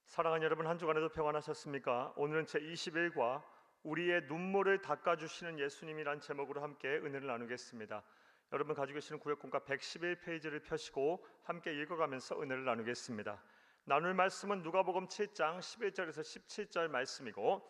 사랑하는 여러분, 한 주간에도 평안하셨습니까? 오늘은 제21과 우리의 눈물을 닦아주시는 예수님이란 제목으로 함께 은혜를 나누겠습니다. 여러분 가지고 계시는 구역공과 111페이지를 펴시고 함께 읽어가면서 은혜를 나누겠습니다. 나눌 말씀은 누가복음 7장 11절에서 17절 말씀이고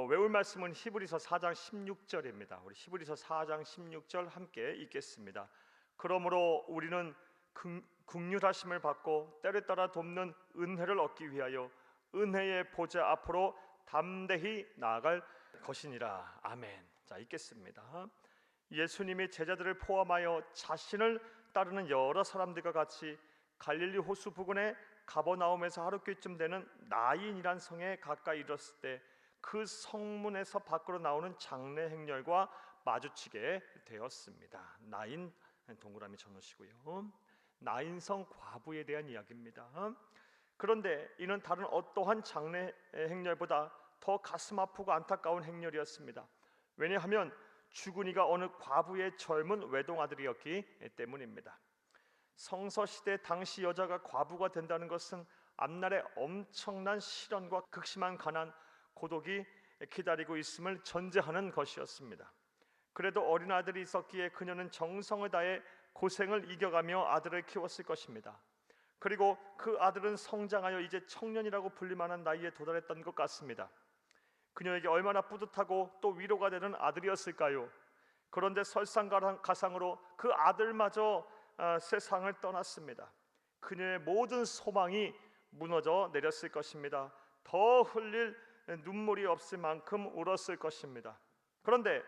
외울 말씀은 히브리서 4장 16절입니다. 우리 히브리서 4장 16절 함께 읽겠습니다. 그러므로 우리는 긍휼하심을 받고 때를 따라 돕는 은혜를 얻기 위하여 은혜의 보좌 앞으로 담대히 나아갈 것이니라. 아멘. 자, 읽겠습니다. 예수님이 제자들을 포함하여 자신을 따르는 여러 사람들과 같이 갈릴리 호수 부근의 가버나움에서 하루길쯤 되는 나인이란 성에 가까이 이르렀을 때 그 성문에서 밖으로 나오는 장례 행렬과 마주치게 되었습니다. 나인 동그라미 쳐놓으시고요. 나인성 과부에 대한 이야기입니다. 그런데 이는 다른 어떠한 장례 행렬보다 더 가슴 아프고 안타까운 행렬이었습니다. 왜냐하면 죽은 이가 어느 과부의 젊은 외동아들이었기 때문입니다. 성서시대 당시 여자가 과부가 된다는 것은 앞날에 엄청난 시련과 극심한 가난, 고독이 기다리고 있음을 전제하는 것이었습니다. 그래도 어린 아들이 있었기에 그녀는 정성을 다해 고생을 이겨가며 아들을 키웠을 것입니다. 그리고 그 아들은 성장하여 이제 청년이라고 불릴만한 나이에 도달했던 것 같습니다. 그녀에게 얼마나 뿌듯하고 또 위로가 되는 아들이었을까요? 그런데 설상가상으로 그 아들마저 세상을 떠났습니다. 그녀의 모든 소망이 무너져 내렸을 것입니다. 더 흘릴 눈물이 없을 만큼 울었을 것입니다. 그런데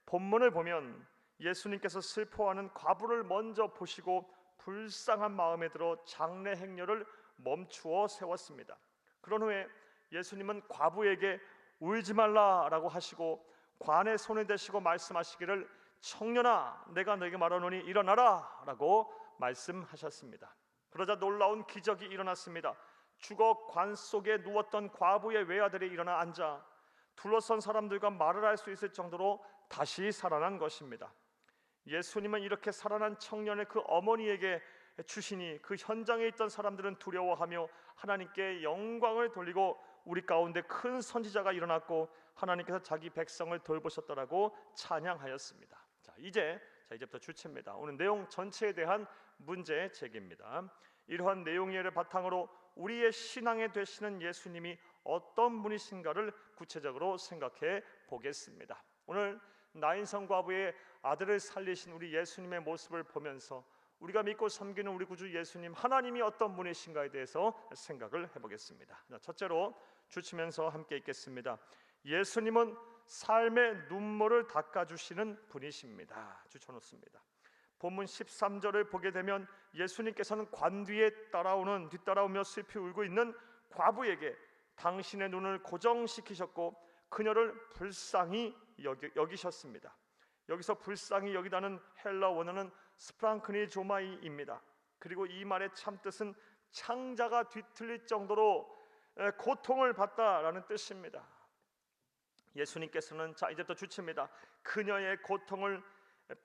본문을 보면 예수님께서 슬퍼하는 과부를 먼저 보시고 불쌍한 마음에 들어 장례 행렬을 멈추어 세웠습니다. 그런 후에 예수님은 과부에게 울지 말라라고 하시고 관에 손을 대시고 말씀하시기를 청년아, 내가 너에게 말하노니 일어나라 라고 말씀하셨습니다. 그러자 놀라운 기적이 일어났습니다. 죽어 관 속에 누웠던 과부의 외아들이 일어나 앉아 둘러선 사람들과 말을 할 수 있을 정도로 다시 살아난 것입니다. 예수님은 이렇게 살아난 청년을 그 어머니에게 주시니 그 현장에 있던 사람들은 두려워하며 하나님께 영광을 돌리고 우리 가운데 큰 선지자가 일어났고 하나님께서 자기 백성을 돌보셨다라고 찬양하였습니다. 이제부터 주체입니다. 오늘 내용 전체에 대한 문제 제기입니다. 이러한 내용을 바탕으로 우리의 신앙에 되시는 예수님이 어떤 분이신가를 구체적으로 생각해 보겠습니다. 오늘 나인성 과부의 아들을 살리신 우리 예수님의 모습을 보면서 우리가 믿고 섬기는 우리 구주 예수님, 하나님이 어떤 분이신가에 대해서 생각을 해보겠습니다. 첫째로 주치면서 함께 읽겠습니다. 예수님은 삶의 눈물을 닦아주시는 분이십니다. 주쳐놓습니다. 본문 13절을 보게 되면 예수님께서는 관 뒤에 뒤따라오며 슬피 울고 있는 과부에게 당신의 눈을 고정시키셨고 그녀를 불쌍히 여기셨습니다. 여기서 불쌍히 여기다는 헬라 원어는 스프랑크니조마이입니다. 그리고 이 말의 참뜻은 창자가 뒤틀릴 정도로 고통을 받다라는 뜻입니다. 예수님께서는 이제부터 주치입니다. 그녀의 고통을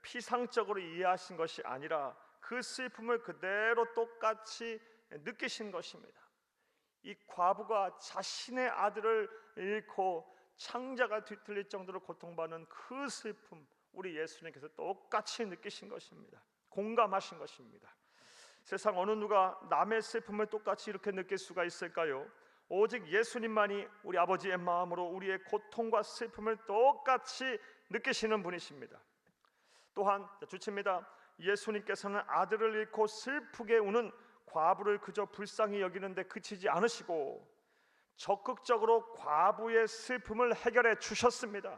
피상적으로 이해하신 것이 아니라 그 슬픔을 그대로 똑같이 느끼신 것입니다. 이 과부가 자신의 아들을 잃고 창자가 뒤틀릴 정도로 고통받는 그 슬픔, 우리 예수님께서 똑같이 느끼신 것입니다. 공감하신 것입니다. 세상 어느 누가 남의 슬픔을 똑같이 이렇게 느낄 수가 있을까요? 오직 예수님만이 우리 아버지의 마음으로 우리의 고통과 슬픔을 똑같이 느끼시는 분이십니다. 또한 주치입니다. 예수님께서는 아들을 잃고 슬프게 우는 과부를 그저 불쌍히 여기는데 그치지 않으시고 적극적으로 과부의 슬픔을 해결해 주셨습니다.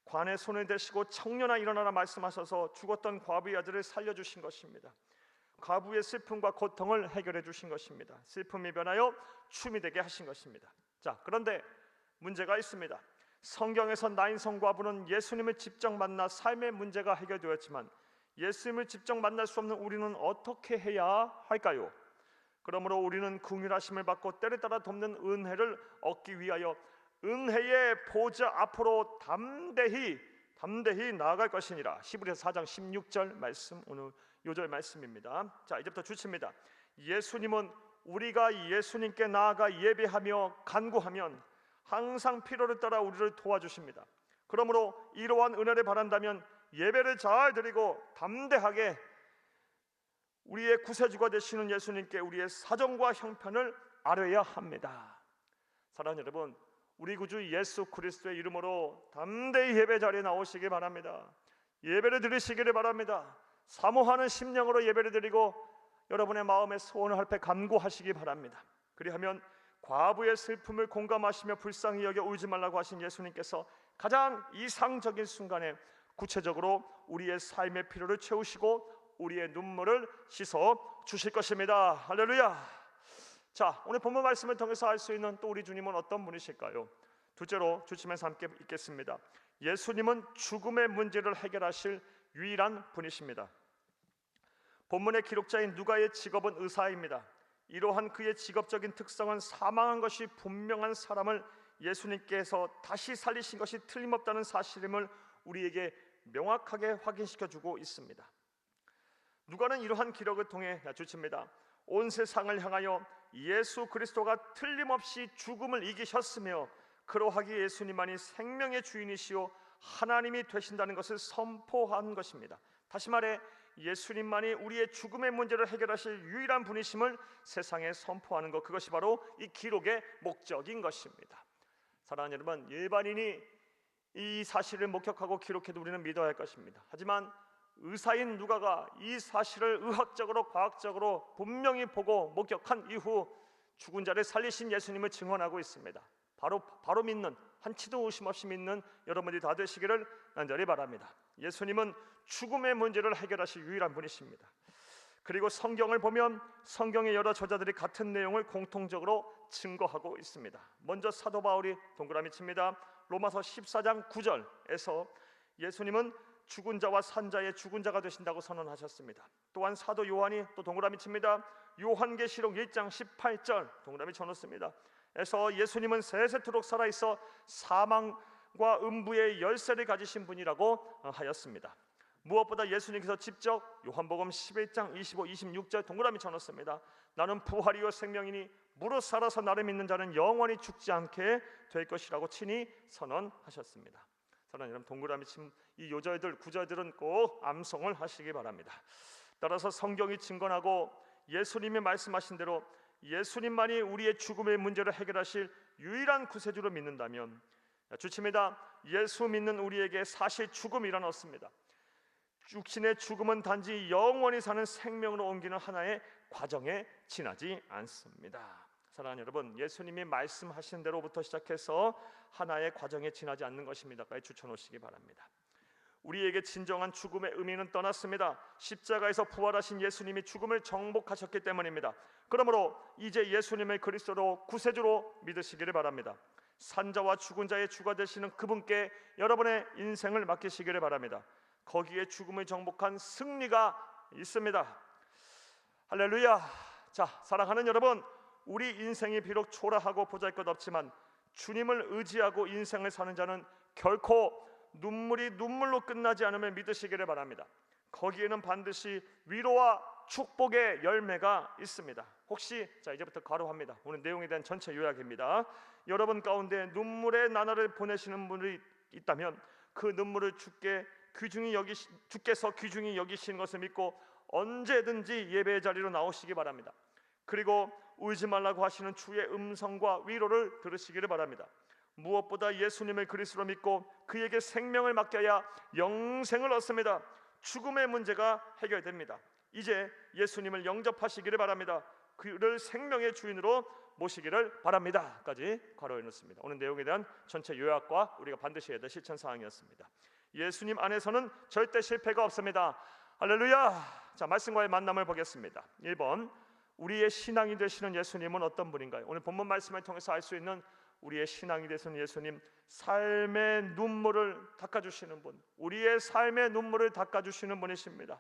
관에 손을 대시고 청년아 일어나라 말씀하셔서 죽었던 과부의 아들을 살려주신 것입니다. 과부의 슬픔과 고통을 해결해 주신 것입니다. 슬픔이 변하여 춤이 되게 하신 것입니다. 그런데 문제가 있습니다. 성경에서 나인성 과부는 예수님을 직접 만나 삶의 문제가 해결되었지만 예수님을 직접 만날 수 없는 우리는 어떻게 해야 할까요? 그러므로 우리는 긍휼하심을 받고 때를 따라 돕는 은혜를 얻기 위하여 은혜의 보좌 앞으로 담대히 나아갈 것이니라. 히브리서 4장 16절 말씀, 오늘 요절 말씀입니다. 이제부터 주치입니다. 예수님은 우리가 예수님께 나아가 예배하며 간구하면 항상 필요를 따라 우리를 도와주십니다. 그러므로 이러한 은혜를 바란다면 예배를 잘 드리고 담대하게 우리의 구세주가 되시는 예수님께 우리의 사정과 형편을 아뢰야 합니다. 사랑하는 여러분, 우리 구주 예수 그리스도의 이름으로 담대히 예배 자리에 나오시기 바랍니다. 예배를 드리시기를 바랍니다. 사모하는 심령으로 예배를 드리고 여러분의 마음의 소원을 할때 간구하시기 바랍니다. 그리하면 과부의 슬픔을 공감하시며 불쌍히 여겨 울지 말라고 하신 예수님께서 가장 이상적인 순간에 구체적으로 우리의 삶의 필요를 채우시고 우리의 눈물을 씻어 주실 것입니다. 할렐루야. 자, 오늘 본문 말씀을 통해서 알 수 있는 또 우리 주님은 어떤 분이실까요? 둘째로 주치면서 함께 읽겠습니다. 예수님은 죽음의 문제를 해결하실 유일한 분이십니다. 본문의 기록자인 누가의 직업은 의사입니다. 이러한 그의 직업적인 특성은 사망한 것이 분명한 사람을 예수님께서 다시 살리신 것이 틀림없다는 사실임을 우리에게 명확하게 확인시켜주고 있습니다. 누가는 이러한 기록을 통해 주칩니다. 온 세상을 향하여 예수 그리스도가 틀림없이 죽음을 이기셨으며 그러하기에 예수님만이 생명의 주인이시오 하나님이 되신다는 것을 선포한 것입니다. 다시 말해 예수님만이 우리의 죽음의 문제를 해결하실 유일한 분이심을 세상에 선포하는 것, 그것이 바로 이 기록의 목적인 것입니다. 사랑하는 여러분, 일반인이 이 사실을 목격하고 기록해도 우리는 믿어야 할 것입니다. 하지만 의사인 누가가 이 사실을 의학적으로 과학적으로 분명히 보고 목격한 이후 죽은 자를 살리신 예수님을 증언하고 있습니다. 바로 믿는, 한치도 의심 없이 믿는 여러분들이 다 되시기를 간절히 바랍니다. 예수님은 죽음의 문제를 해결하실 유일한 분이십니다. 그리고 성경을 보면 성경의 여러 저자들이 같은 내용을 공통적으로 증거하고 있습니다. 먼저 사도 바울이 동그라미 칩니다. 로마서 14장 9절에서 예수님은 죽은 자와 산 자의 죽은 자가 되신다고 선언하셨습니다. 또한 사도 요한이 또 동그라미 칩니다. 요한계시록 1장 18절 동그라미 쳐놓습니다. 에서 예수님은 세세토록 살아있어 사망과 음부의 열쇠를 가지신 분이라고 하였습니다. 무엇보다 예수님께서 직접 요한복음 11장 25, 26절 동그라미 쳐놓습니다. 나는 부활이요 생명이니 무릇 살아서 나를 믿는 자는 영원히 죽지 않게 될 것이라고 친히 선언하셨습니다. 사랑하는 여러분, 동그라미 친 이 요절들 구절들은 꼭 암송을 하시기 바랍니다. 따라서 성경이 증거하고 예수님이 말씀하신 대로 예수님만이 우리의 죽음의 문제를 해결하실 유일한 구세주로 믿는다면 주칩니다. 예수 믿는 우리에게 사실 죽음이란 없습니다. 육신의 죽음은 단지 영원히 사는 생명으로 옮기는 하나의 과정에 지나지 않습니다. 사랑하는 여러분, 예수님이 말씀하신 대로부터 시작해서 하나의 과정에 지나지 않는 것입니다까지 추천하시기 바랍니다. 우리에게 진정한 죽음의 의미는 떠났습니다. 십자가에서 부활하신 예수님이 죽음을 정복하셨기 때문입니다. 그러므로 이제 예수님을 그리스도로 구세주로 믿으시기를 바랍니다. 산자와 죽은 자의 주가 되시는 그분께 여러분의 인생을 맡기시기를 바랍니다. 거기에 죽음을 정복한 승리가 있습니다. 할렐루야. 자, 사랑하는 여러분, 우리 인생이 비록 초라하고 보잘것없지만 주님을 의지하고 인생을 사는 자는 결코 눈물이 눈물로 끝나지 않음을 믿으시기를 바랍니다. 거기에는 반드시 위로와 축복의 열매가 있습니다. 혹시 이제부터 가로합니다. 오늘 내용에 대한 전체 요약입니다. 여러분 가운데 눈물의 나날을 보내시는 분이 있다면 그 눈물을 주께서 귀중히 여기시는 것을 믿고 언제든지 예배의 자리로 나오시기 바랍니다. 그리고 울지 말라고 하시는 주의 음성과 위로를 들으시기를 바랍니다. 무엇보다 예수님을 그리스도로 믿고 그에게 생명을 맡겨야 영생을 얻습니다. 죽음의 문제가 해결됩니다. 이제 예수님을 영접하시기를 바랍니다. 그를 생명의 주인으로 모시기를 바랍니다. 까지 괄호해 놓습니다. 오늘 내용에 대한 전체 요약과 우리가 반드시 해야 될 실천 사항이었습니다. 예수님 안에서는 절대 실패가 없습니다. 할렐루야. 자, 말씀과의 만남을 보겠습니다. 1번, 우리의 신앙이 되시는 예수님은 어떤 분인가요? 오늘 본문 말씀을 통해서 알 수 있는 우리의 신앙이 되시는 예수님, 삶의 눈물을 닦아주시는 분, 우리의 삶의 눈물을 닦아주시는 분이십니다.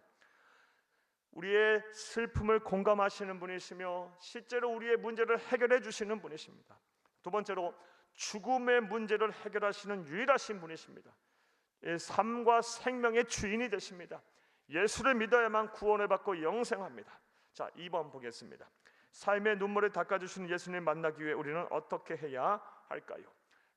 우리의 슬픔을 공감하시는 분이시며 실제로 우리의 문제를 해결해 주시는 분이십니다. 두 번째로 죽음의 문제를 해결하시는 유일하신 분이십니다. 삶과 생명의 주인이 되십니다. 예수를 믿어야만 구원을 받고 영생합니다. 자, 2번 보겠습니다. 삶의 눈물을 닦아주시는 예수님 만나기 위해 우리는 어떻게 해야 할까요?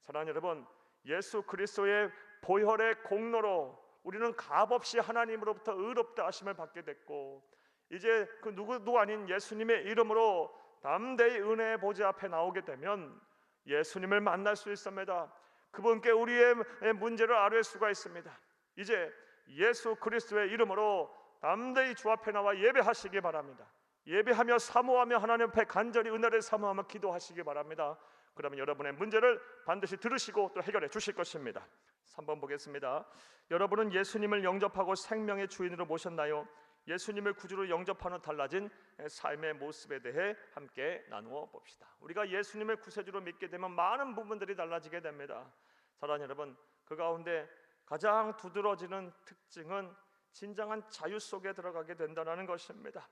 사랑하는 여러분, 예수 그리스도의 보혈의 공로로 우리는 값없이 하나님으로부터 의롭다 하심을 받게 됐고, 이제 그 누구도 아닌 예수님의 이름으로 담대히 은혜의 보좌 앞에 나오게 되면 예수님을 만날 수 있습니다. 그분께 우리의 문제를 아뢰 수가 있습니다. 이제 예수 그리스도의 이름으로 담대히 주 앞에 나와 예배하시기 바랍니다. 예배하며 사모하며 하나님 앞에 간절히 은혜를 사모하며 기도하시기 바랍니다. 그러면 여러분의 문제를 반드시 들으시고 또 해결해 주실 것입니다. 3번 보겠습니다. 여러분은 예수님을 영접하고 생명의 주인으로 모셨나요? 예수님을 구주로 영접하는 달라진 삶의 모습에 대해 함께 나누어 봅시다. 우리가 예수님을 구세주로 믿게 되면 많은 부분들이 달라지게 됩니다. 사랑하는 여러분, 그 가운데 가장 두드러지는 특징은 진정한 자유 속에 들어가게 된다는 것입니다.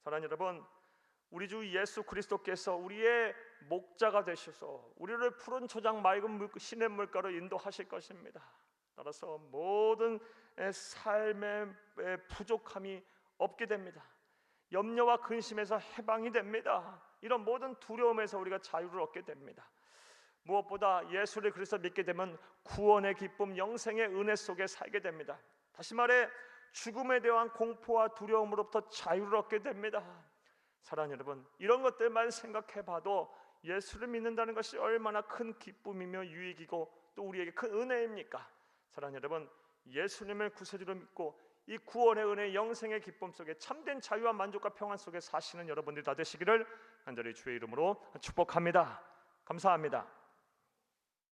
사랑하는 여러분, 우리 주 예수 그리스도께서 우리의 목자가 되셔서 우리를 푸른 초장 맑은 시냇 물가로 인도하실 것입니다. 따라서 모든 삶의 부족함이 없게 됩니다. 염려와 근심에서 해방이 됩니다. 이런 모든 두려움에서 우리가 자유를 얻게 됩니다. 무엇보다 예수를 그리스도 믿게 되면 구원의 기쁨, 영생의 은혜 속에 살게 됩니다. 다시 말해 죽음에 대한 공포와 두려움으로부터 자유를 얻게 됩니다. 사랑하는 여러분, 이런 것들만 생각해봐도 예수를 믿는다는 것이 얼마나 큰 기쁨이며 유익이고 또 우리에게 큰 은혜입니까? 사랑하는 여러분, 예수님을 구세주로 믿고 이 구원의 은혜, 영생의 기쁨 속에 참된 자유와 만족과 평안 속에 사시는 여러분들이 다 되시기를 간절히 주의 이름으로 축복합니다. 감사합니다.